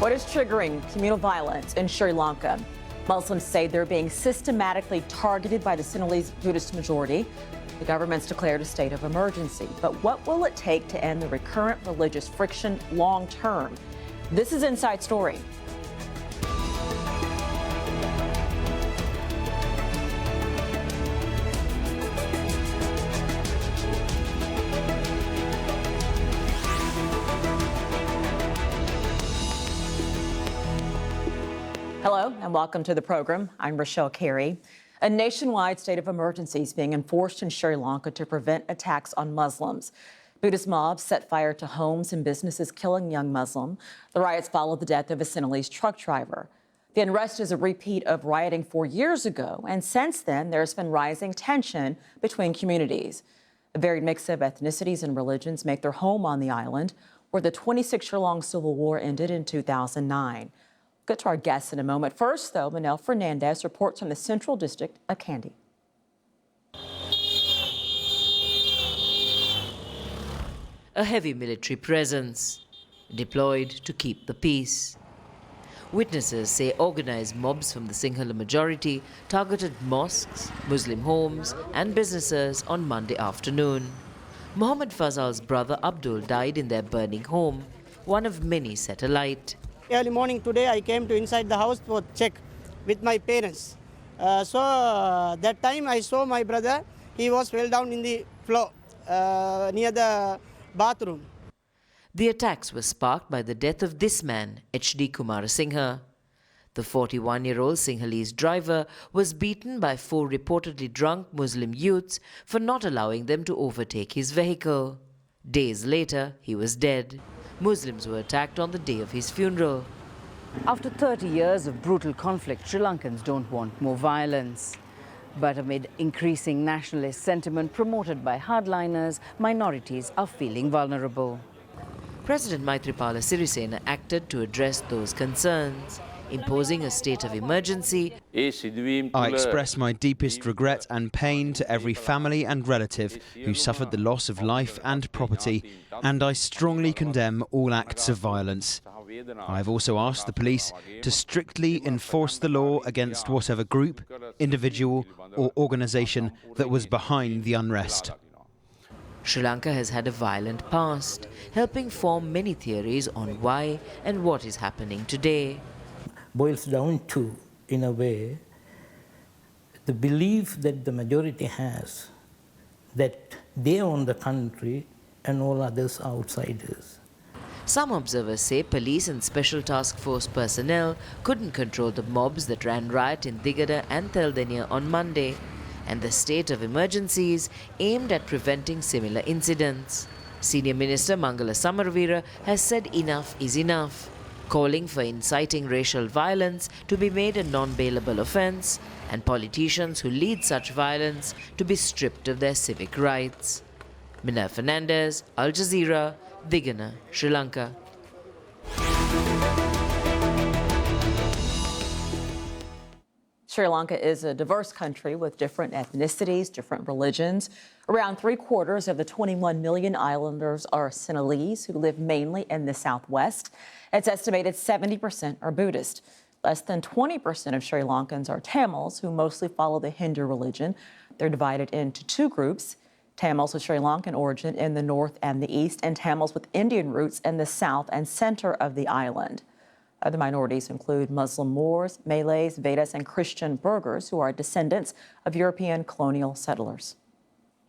What is triggering communal violence in Sri Lanka? Muslims say they're being systematically targeted by the Sinhalese Buddhist majority. The government's declared a state of emergency. But what will it take to end the recurrent religious friction long term? This is Inside Story. Hello and welcome to the program. I'm Richelle Carey. A nationwide state of emergency is being enforced in Sri Lanka to prevent attacks on Muslims. Buddhist mobs set fire to homes and businesses, killing young Muslim. The riots followed the death of a Sinhalese truck driver. The unrest is a repeat of rioting 4 years ago, and since then there's been rising tension between communities. A varied mix of ethnicities and religions make their home on the island, where the 26-year-long civil war ended in 2009. Get to our guests in a moment. First, though, Manel Fernandez reports from the Central District of Kandy. A heavy military presence deployed to keep the peace. Witnesses say organized mobs from the Sinhala majority targeted mosques, Muslim homes and businesses on Monday afternoon. Mohammed Fazal's brother Abdul died in their burning home, one of many set alight. Early morning today, I came to inside the house for check with my parents. That time I saw my brother. He was fell down in the floor near the bathroom. The attacks were sparked by the death of this man, H.D. Kumarasinghe. The 41-year-old Sinhalese driver was beaten by 4 reportedly drunk Muslim youths for not allowing them to overtake his vehicle. Days later, he was dead. Muslims were attacked on the day of his funeral. After 30 years of brutal conflict, Sri Lankans don't want more violence. But amid increasing nationalist sentiment promoted by hardliners, minorities are feeling vulnerable. President Maithripala Sirisena acted to address those concerns, imposing a state of emergency. I express my deepest regret and pain to every family and relative who suffered the loss of life and property, and I strongly condemn all acts of violence. I have also asked the police to strictly enforce the law against whatever group, individual or organisation that was behind the unrest. Sri Lanka has had a violent past, helping form many theories on why and what is happening today. Boils down to, in a way, the belief that the majority has that they own the country and all others are outsiders. Some observers say police and special task force personnel couldn't control the mobs that ran riot in Digada and Theldenia on Monday, and the state of emergencies aimed at preventing similar incidents. Senior Minister Mangala Samaravira has said enough is enough, calling for inciting racial violence to be made a non-bailable offence and politicians who lead such violence to be stripped of their civic rights. Manel Fernandez, Al Jazeera, Digana, Sri Lanka. Sri Lanka is a diverse country with different ethnicities, different religions. Around 3/4 of the 21 million islanders are Sinhalese, who live mainly in the southwest. It's estimated 70% are Buddhist. Less than 20% of Sri Lankans are Tamils, who mostly follow the Hindu religion. They're divided into 2 groups: Tamils with Sri Lankan origin in the north and the east, and Tamils with Indian roots in the south and center of the island. Other minorities include Muslim Moors, Malays, Vedas, and Christian Burghers, who are descendants of European colonial settlers.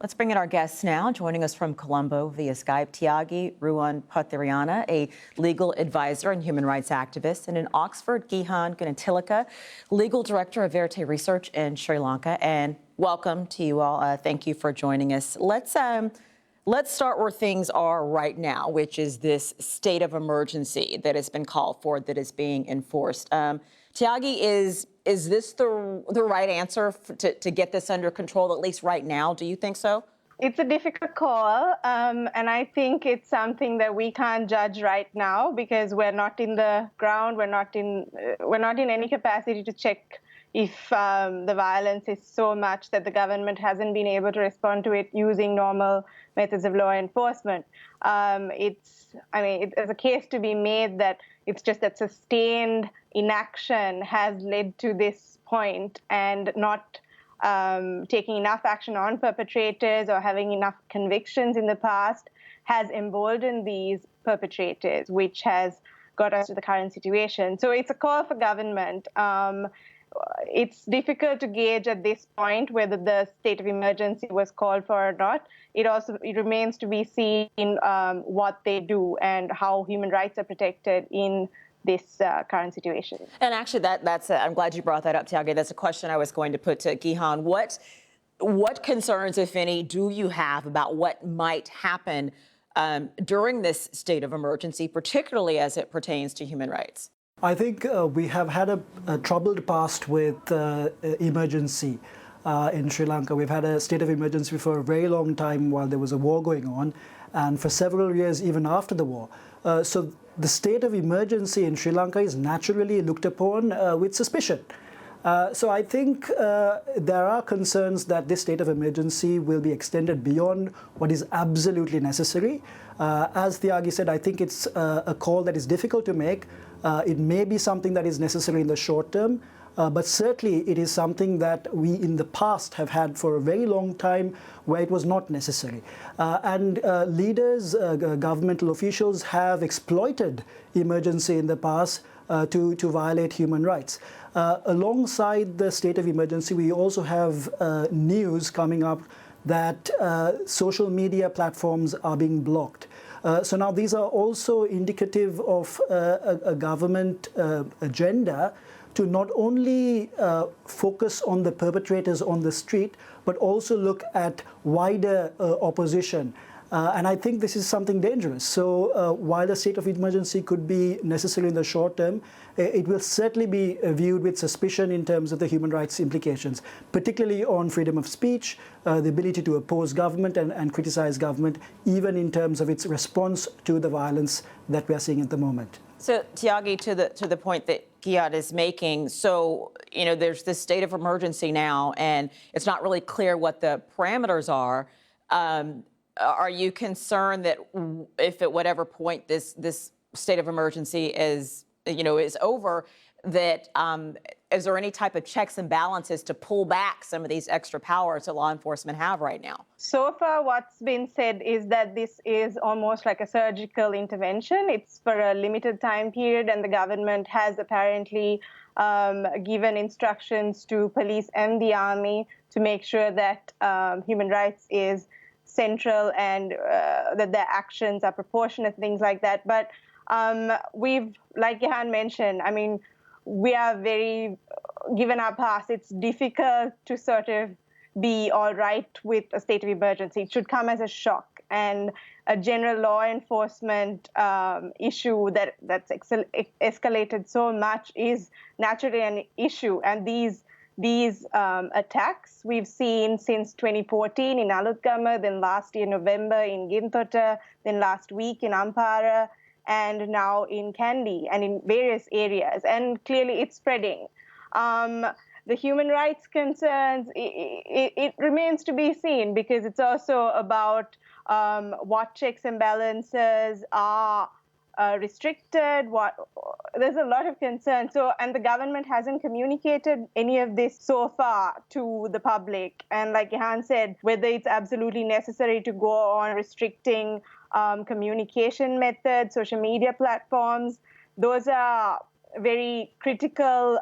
Let's bring in our guests now. Joining us from Colombo via Skype, Thyagi Ruwanpathirana, a legal advisor and human rights activist, and in Oxford, Gehan Gunatilleke, legal director of Verite Research in Sri Lanka. And welcome to you all. Thank you for joining us. Let's start where things are right now, which is this state of emergency that has been called for, that is being enforced. Thyagi, is this the right answer to get this under control, at least right now? Do you think so? It's a difficult call, and I think it's something that we can't judge right now because we're not in the ground. We're not in any capacity to check if the violence is so much that the government hasn't been able to respond to it using normal methods of law enforcement. There's a case to be made that it's just that sustained inaction has led to this point, and not taking enough action on perpetrators or having enough convictions in the past has emboldened these perpetrators, which has got us to the current situation. So it's a call for government. It's difficult to gauge at this point whether the state of emergency was called for or not. It remains to be seen what they do and how human rights are protected in this current situation. And actually, I'm glad you brought that up, Thyagi. That's a question I was going to put to Gehan. What concerns, if any, do you have about what might happen during this state of emergency, particularly as it pertains to human rights? I think we have had a troubled past with emergency in Sri Lanka. We've had a state of emergency for a very long time while there was a war going on, and for several years even after the war. So the state of emergency in Sri Lanka is naturally looked upon with suspicion. So I think there are concerns that this state of emergency will be extended beyond what is absolutely necessary. As Thyagi said, I think it's a call that is difficult to make. It may be something that is necessary in the short term, but certainly it is something that we in the past have had for a very long time where it was not necessary. And leaders, governmental officials have exploited emergency in the past to violate human rights. Alongside the state of emergency, we also have news coming up that social media platforms are being blocked. So now these are also indicative of a government agenda to not only focus on the perpetrators on the street, but also look at wider opposition. And I think this is something dangerous. So while a state of emergency could be necessary in the short term, it will certainly be viewed with suspicion in terms of the human rights implications, particularly on freedom of speech, the ability to oppose government and criticize government, even in terms of its response to the violence that we are seeing at the moment. So, Thyagi, to the point that Gehan is making, so, there's this state of emergency now, and it's not really clear what the parameters are. Are you concerned that if at whatever point this state of emergency is over, that is there any type of checks and balances to pull back some of these extra powers that law enforcement have right now? So far, what's been said is that this is almost like a surgical intervention. It's for a limited time period, and the government has apparently given instructions to police and the army to make sure that human rights is central and that their actions are proportionate, things like that. But like Gehan mentioned, we are very, given our past, it's difficult to sort of be all right with a state of emergency. It should come as a shock. And a general law enforcement issue that's escalated so much is naturally an issue. And these attacks we've seen since 2014 in Analyst, then last year November in Gunatilleke, then last week in Ampara, and now in Kandy and in various areas. And clearly it's spreading. The human rights concerns, it remains to be seen, because it's also about what checks and balances are restricted. There's a lot of concern. And the government hasn't communicated any of this so far to the public. And like Gehan said, whether it's absolutely necessary to go on restricting communication methods, social media platforms, those are very critical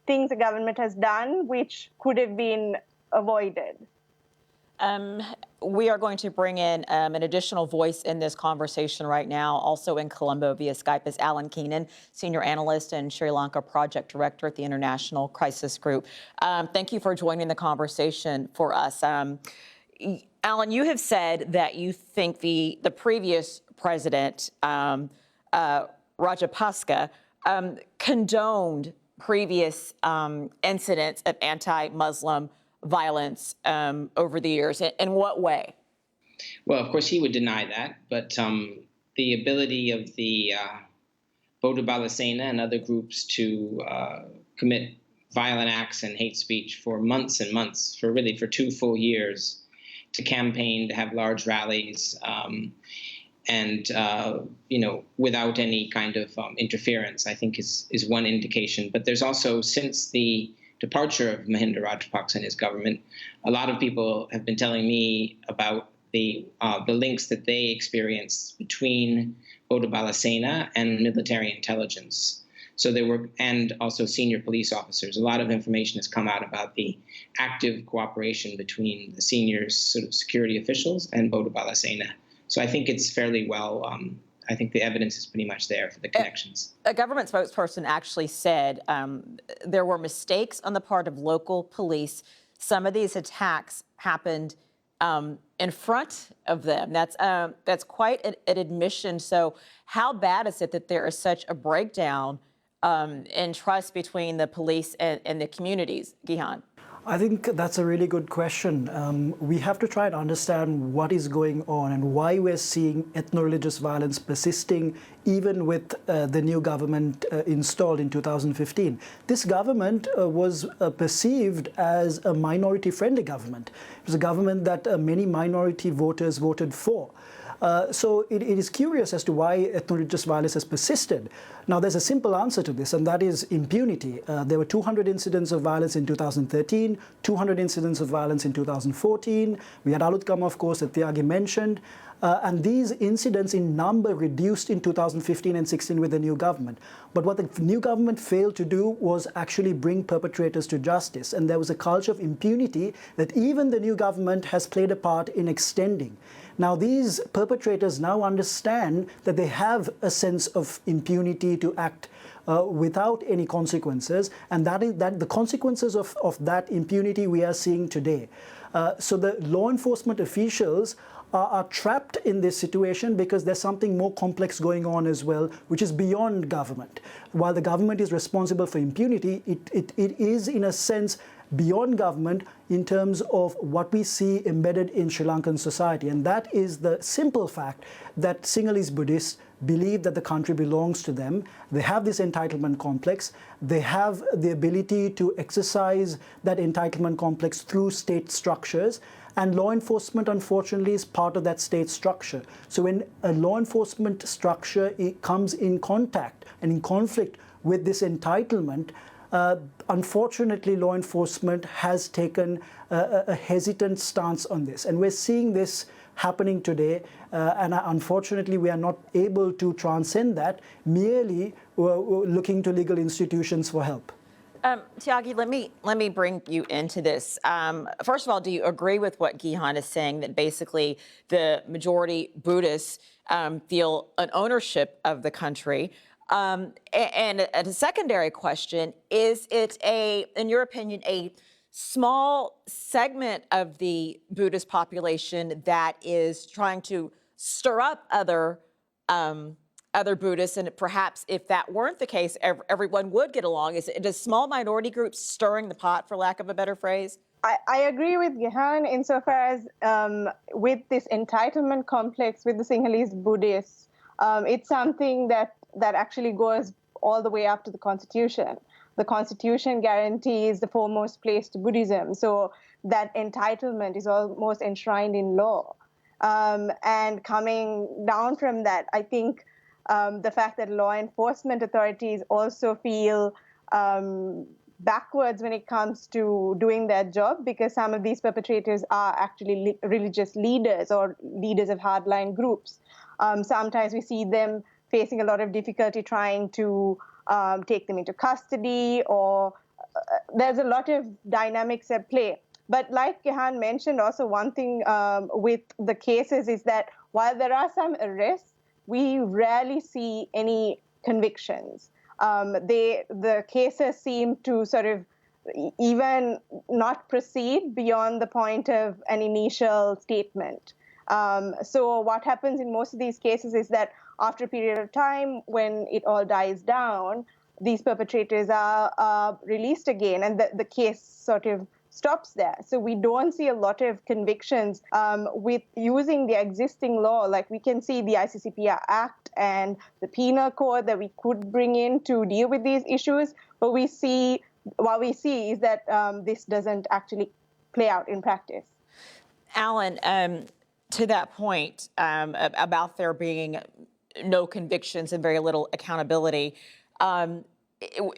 things the government has done, which could have been avoided. We are going to bring in an additional voice in this conversation right now. Also in Colombo via Skype is Keenan, Senior Analyst and Sri Lanka Project Director at the International Crisis Group. Thank you for joining the conversation for us. Alan, you have said that you think the previous president, Rajapaksa, condoned previous incidents of anti-Muslim violence over the years. In what way? Well, of course, he would deny that, but the ability of the Bodhi Balasena and other groups to commit violent acts and hate speech for months and months, for 2 full years, to campaign, to have large rallies, and without any kind of interference, I think is one indication. But there's also, since the departure of Mahinda Rajapaksa and his government, a lot of people have been telling me about the links that they experienced between Bodabala Sena and military intelligence. So and also senior police officers. A lot of information has come out about the active cooperation between the senior sort of security officials and Bodabala Sena. So I think it's fairly well, I think the evidence is pretty much there for the connections. A government spokesperson actually said there were mistakes on the part of local police. Some of these attacks happened in front of them. That's quite an admission. So how bad is it that there is such a breakdown in trust between the police and the communities, Gehan? I think that's a really good question. We have to try and understand what is going on and why we're seeing ethno-religious violence persisting even with the new government installed in 2015. This government was perceived as a minority-friendly government. It was a government that many minority voters voted for. So it is curious as to why ethno-religious violence has persisted. Now, there's a simple answer to this, and that is impunity. There were 200 incidents of violence in 2013, 200 incidents of violence in 2014. We had Alutkama, of course, that Thyagi mentioned. And these incidents in number reduced in 2015 and 16 with the new government. But what the new government failed to do was actually bring perpetrators to justice. And there was a culture of impunity that even the new government has played a part in extending. Now, these perpetrators now understand that they have a sense of impunity to act without any consequences, and that the consequences of that impunity we are seeing today. So the law enforcement officials are trapped in this situation because there's something more complex going on as well, which is beyond government. While the government is responsible for impunity, it is in a sense beyond government in terms of what we see embedded in Sri Lankan society. And that is the simple fact that Sinhalese Buddhists believe that the country belongs to them. They have this entitlement complex. They have the ability to exercise that entitlement complex through state structures. And law enforcement, unfortunately, is part of that state structure. So when a law enforcement structure comes in contact and in conflict with this entitlement, unfortunately, law enforcement has taken a hesitant stance on this. And we're seeing this happening today. And unfortunately, we are not able to transcend that, merely looking to legal institutions for help. Thyagi, let me bring you into this. First of all, do you agree with what Gehan is saying, that basically the majority Buddhists feel an ownership of the country? And a secondary question, is it in your opinion, a small segment of the Buddhist population that is trying to stir up other Buddhists, and perhaps if that weren't the case, everyone would get along? Is it a small minority group stirring the pot, for lack of a better phrase? I agree with Gehan insofar as with this entitlement complex with the Sinhalese Buddhists, it's something that actually goes all the way up to the Constitution. The Constitution guarantees the foremost place to Buddhism, so that entitlement is almost enshrined in law. And coming down from that, I think the fact that law enforcement authorities also feel backwards when it comes to doing their job, because some of these perpetrators are actually religious leaders or leaders of hardline groups. Sometimes we see them facing a lot of difficulty trying to take them into custody, or there's a lot of dynamics at play. But like Gehan mentioned, also one thing with the cases is that while there are some arrests, we rarely see any convictions. The cases seem to sort of even not proceed beyond the point of an initial statement. So what happens in most of these cases is that after a period of time, when it all dies down, these perpetrators are released again, and the case sort of stops there. So we don't see a lot of convictions with using the existing law. Like we can see the ICCPR Act and the Penal Code that we could bring in to deal with these issues, but we see what we see is that this doesn't actually play out in practice. Alan, to that point about there being no convictions and very little accountability,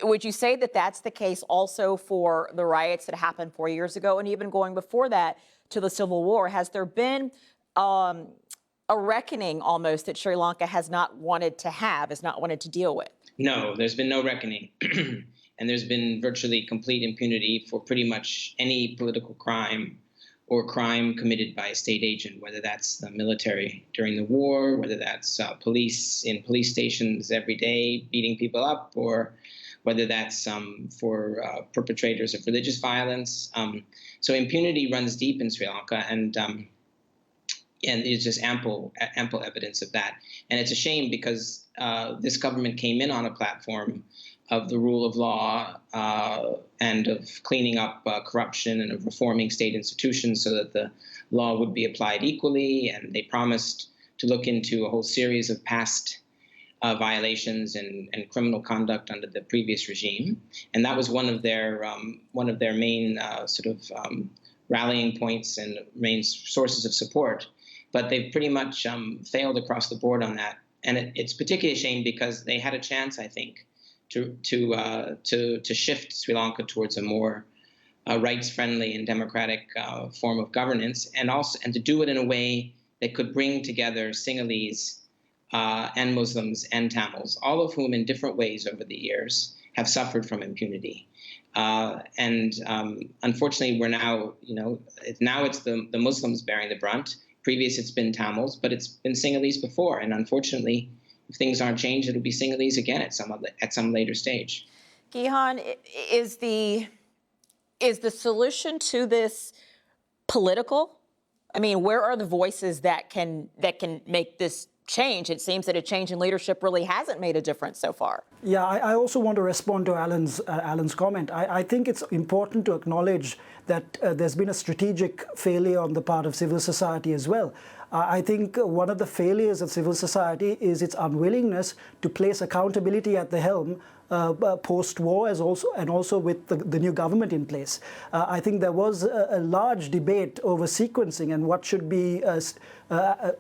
would you say that that's the case also for the riots that happened 4 years ago, and even going before that to the Civil War? Has there been a reckoning almost that Sri Lanka has not wanted to deal with? No, there's been no reckoning. And there's been virtually complete impunity for pretty much any political crime or crime committed by a state agent, whether that's the military during the war, whether that's police in police stations every day beating people up, or whether that's for perpetrators of religious violence. So impunity runs deep in Sri Lanka, and there's just ample evidence of that. And it's a shame because this government came in on a platform of the rule of law and of cleaning up corruption and of reforming state institutions so that the law would be applied equally. And they promised to look into a whole series of past violations and criminal conduct under the previous regime. And that was one of their main rallying points and main sources of support. But they've pretty much failed across the board on that. And it's particularly a shame because they had a chance, I think, to shift Sri Lanka towards a more rights-friendly and democratic form of governance, and to do it in a way that could bring together Sinhalese and Muslims and Tamils, all of whom in different ways over the years have suffered from impunity. Unfortunately, we're now, it's the Muslims bearing the brunt. Previous, it's been Tamils, but it's been Sinhalese before. And unfortunately, if things aren't changed, it'll be Sinhalese again at some later stage. Gehan, is the solution to this political? I mean, where are the voices that can make this change? It seems that a change in leadership really hasn't made a difference so far. Yeah, I also want to respond to Alan's comment. I think it's important to acknowledge that there's been a strategic failure on the part of civil society as well. I think one of the failures of civil society is its unwillingness to place accountability at the helm post-war, and also with the new government in place. I think there was a large debate over sequencing and what should be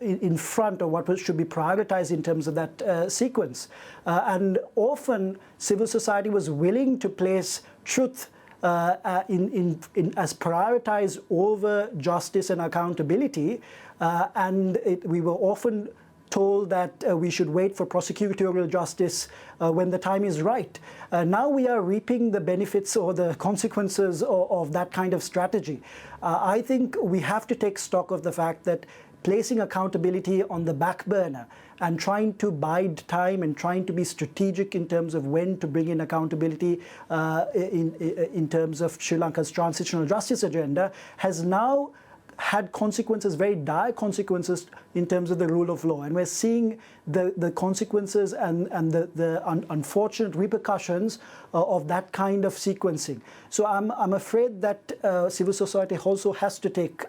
in front, or what should be prioritized in terms of that sequence. And often civil society was willing to place truth as prioritized over justice and accountability, and we were often told that we should wait for prosecutorial justice when the time is right. Now we are reaping the benefits or the consequences of that kind of strategy. I think we have to take stock of the fact that placing accountability on the back burner and trying to bide time and trying to be strategic in terms of when to bring in accountability in terms of Sri Lanka's transitional justice agenda has now had consequences, very dire consequences in terms of the rule of law. And we're seeing the consequences and the unfortunate repercussions of that kind of sequencing. So I'm afraid that civil society also has to take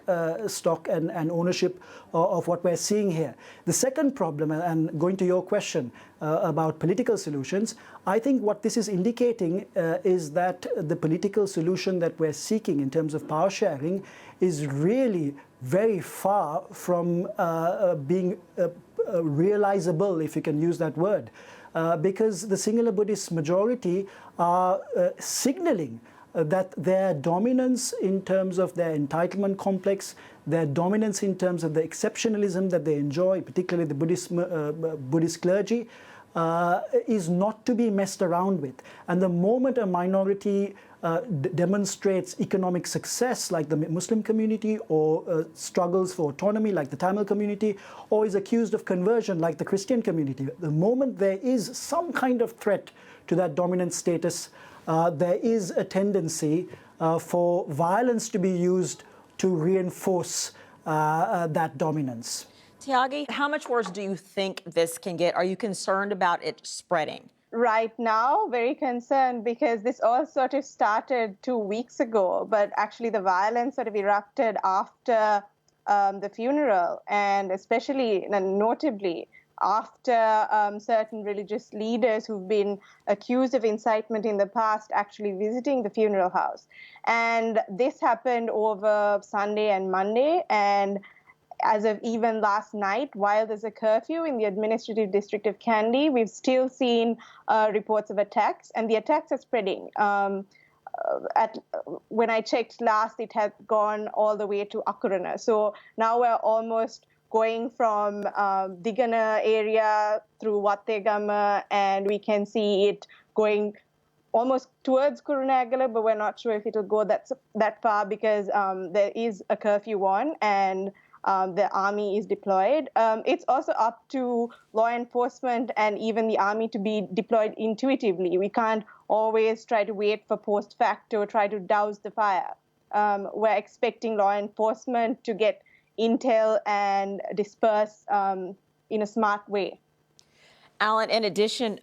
stock and ownership of what we're seeing here. The second problem, and going to your question about political solutions, I think what this is indicating is that the political solution that we're seeking in terms of power sharing is really very far from being realizable, if you can use that word, because the Sinhala Buddhist majority are signaling that their dominance in terms of their entitlement complex, their dominance in terms of the exceptionalism that they enjoy, particularly the Buddhist clergy, is not to be messed around with. And the moment a minority demonstrates economic success like the Muslim community, or struggles for autonomy like the Tamil community, or is accused of conversion like the Christian community, the moment there is some kind of threat to that dominant status, there is a tendency for violence to be used to reinforce that dominance. Thyagi, how much worse do you think this can get? Are you concerned about it spreading? Right now, very concerned, because this all sort of started 2 weeks ago, but actually the violence sort of erupted after the funeral, and especially and notably after certain religious leaders who've been accused of incitement in the past actually visiting the funeral house. And this happened over Sunday and Monday. And as of even last night, while there's a curfew in the administrative district of Kandy, we've still seen reports of attacks, and the attacks are spreading. When I checked last, it had gone all the way to Akurana. So now we're almost going from Digana area through Wattegama, and we can see it going almost towards Kurunegala, but we're not sure if it'll go that far because there is a curfew on and the army is deployed. It's also up to law enforcement and even the army to be deployed intuitively. We can't always try to wait for post facto, try to douse the fire. We're expecting law enforcement to get intel and disperse in a smart way. Alan, in addition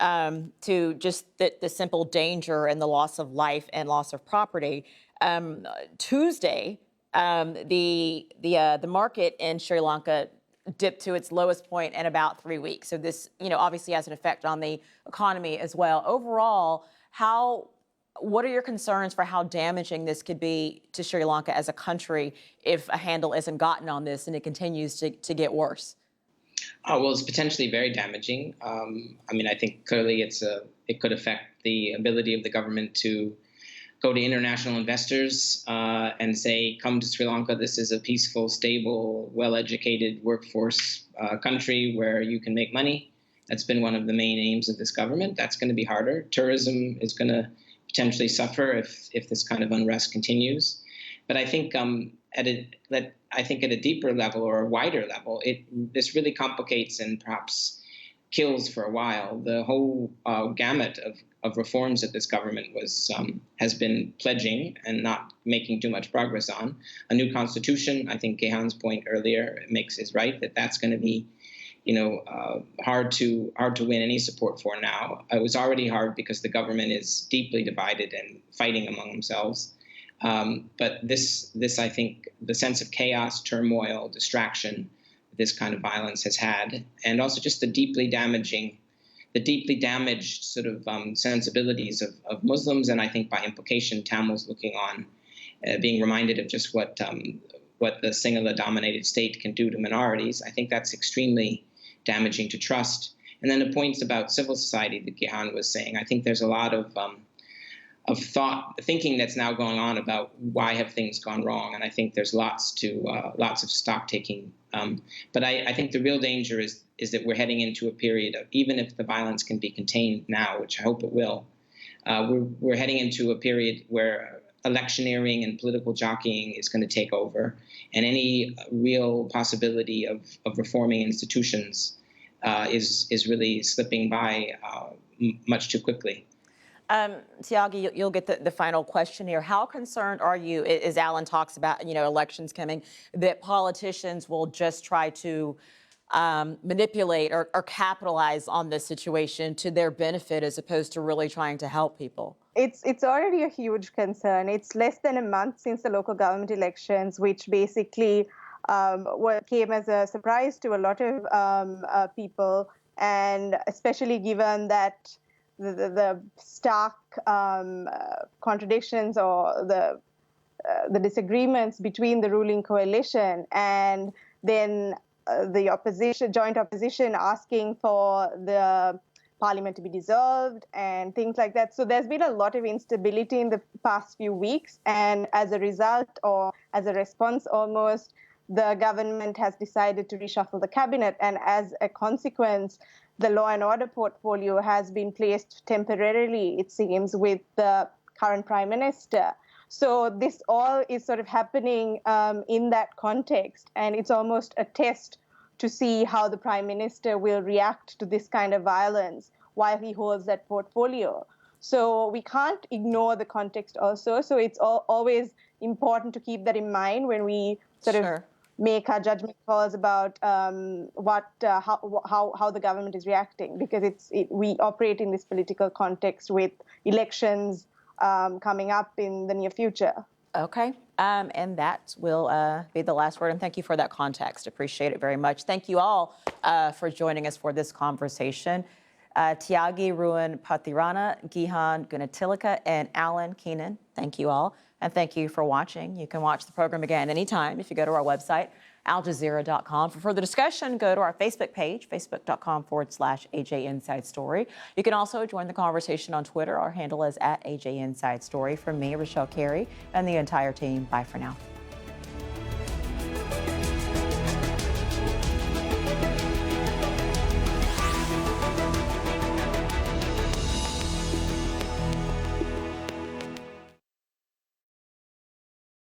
to just the simple danger and the loss of life and loss of property, Tuesday, the market in Sri Lanka dipped to its lowest point in about 3 weeks. So this, obviously has an effect on the economy as well. Overall, what are your concerns for how damaging this could be to Sri Lanka as a country if a handle isn't gotten on this and it continues to get worse? Oh, well, it's potentially very damaging. I think clearly it could affect the ability of the government to go to international investors and say, come to Sri Lanka. This is a peaceful, stable, well-educated workforce country where you can make money. That's been one of the main aims of this government. That's going to be harder. Tourism is going to potentially suffer if this kind of unrest continues. But I think at a deeper level or a wider level, this really complicates and perhaps kills for a while the whole gamut of reforms that this government has been pledging and not making too much progress on. A new constitution, I think Gehan's point earlier is right, that's going to be hard to win any support for now. It was already hard because the government is deeply divided and fighting among themselves. But this, I think, the sense of chaos, turmoil, distraction, this kind of violence has had, and also just the deeply damaged sort of sensibilities of Muslims, and I think by implication Tamils looking on, being reminded of just what the Sinhala-dominated state can do to minorities. I think that's extremely damaging to trust. And then the points about civil society that Gehan was saying, I think there's a lot of thinking that's now going on about why have things gone wrong, and I think there's lots of stock taking. But I think the real danger is that we're heading into a period of, even if the violence can be contained now, which I hope it will, we're heading into a period where electioneering and political jockeying is going to take over, and any real possibility of reforming institutions is really slipping by much too quickly. Thyagi, you'll get the final question here. How concerned are you, as Alan talks about, elections coming, that politicians will just try to manipulate or capitalize on this situation to their benefit as opposed to really trying to help people? It's already a huge concern. It's less than a month since the local government elections, which basically came as a surprise to a lot of people, and especially given that the stark contradictions or the disagreements between the ruling coalition, and then the joint opposition asking for the parliament to be dissolved and things like that. So there's been a lot of instability in the past few weeks, and as a result, or as a response almost, the government has decided to reshuffle the cabinet, and as a consequence, the law and order portfolio has been placed temporarily, it seems, with the current prime minister. So this all is sort of happening in that context, and it's almost a test to see how the prime minister will react to this kind of violence while he holds that portfolio. So we can't ignore the context also. So it's always important to keep that in mind when we sort of make our judgment calls about how the government is reacting, because we operate in this political context with elections coming up in the near future. Okay. And that will be the last word. And thank you for that context. Appreciate it very much. Thank you all for joining us for this conversation. Thyagi Ruwanpathirana, Gehan, Gunatilleke, and Alan Keenan, thank you all. And thank you for watching. You can watch the program again anytime if you go to our website, aljazeera.com. For further discussion, go to our Facebook page, facebook.com/AJ Inside Story. You can also join the conversation on Twitter. Our handle is @AJ Inside Story. From me, Richelle, Carey, and the entire team, bye for now.